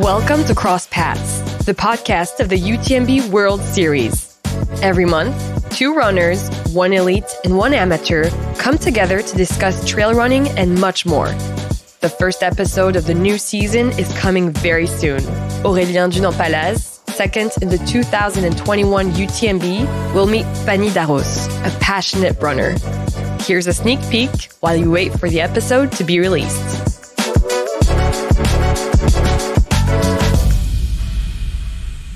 Welcome to Cross Paths, the podcast of the UTMB World Series. Every month, 2 runners, 1 elite and 1 amateur come together to discuss trail running and much more. The first episode of the new season is coming very soon. Aurélien Dunand-Pallaz, second in the 2021 UTMB, will meet Fanny Daros, a passionate runner. Here's a sneak peek while you wait for the episode to be released.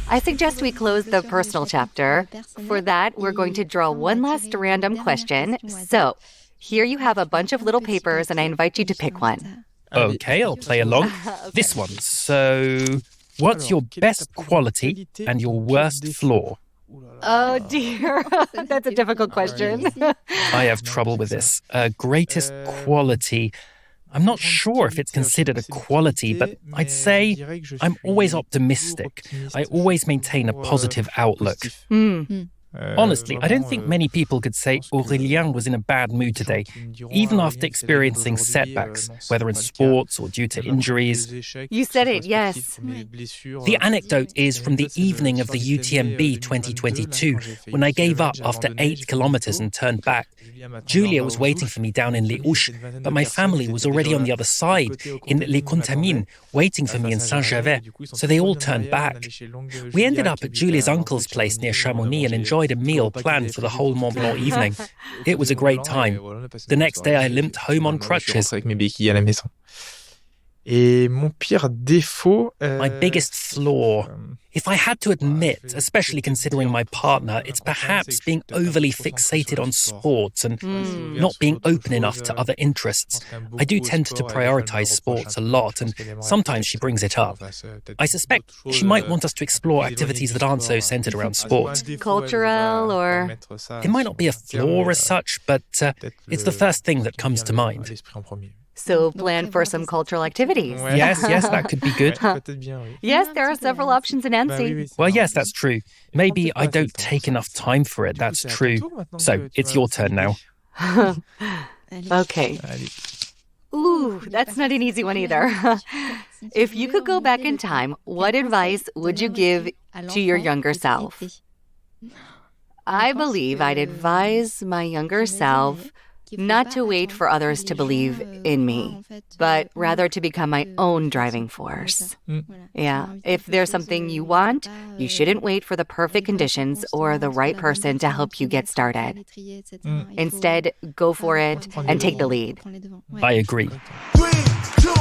I suggest we close the personal chapter. For that, we're going to draw one last random question. So, here you have a bunch of little papers, and I invite you to pick one. Okay, I'll play along. Okay. This one. So, what's your best quality and your worst flaw? Oh, dear. That's a difficult question. I have trouble with this. Greatest quality. I'm not sure if it's considered a quality, but I'd say I'm always optimistic. I always maintain a positive outlook. Honestly, I don't think many people could say Aurélien was in a bad mood today, even after experiencing setbacks, whether in sports or due to injuries. You said it, yes. The anecdote is from the evening of the UTMB 2022, when I gave up after 8 kilometers and turned back. Julia was waiting for me down in Les Houches, but my family was already on the other side, in Les Contamines, waiting for me in Saint-Gervais, so they all turned back. We ended up at Julia's uncle's place near Chamonix and enjoyed a meal planned for the whole Mont Blanc evening. It was a great time. The next day I limped home on crutches. My biggest flaw, if I had to admit, especially considering my partner, it's perhaps being overly fixated on sports and not being open enough to other interests. I do tend to prioritize sports a lot, and sometimes she brings it up. I suspect she might want us to explore activities that aren't so centered around sports. Cultural or... It might not be a flaw as such, but it's the first thing that comes to mind. So plan for some cultural activities. Yes, that could be good. Yes, there are several options in Annecy. Well, yes, that's true. Maybe I don't take enough time for it, that's true. So, it's your turn now. Okay. Ooh, that's not an easy one either. If you could go back in time, what advice would you give to your younger self? I believe I'd advise my younger self not to wait for others to believe in me, but rather to become my own driving force. Yeah, if there's something you want, you shouldn't wait for the perfect conditions or the right person to help you get started. Instead, go for it and take the lead. I agree. 3, 2,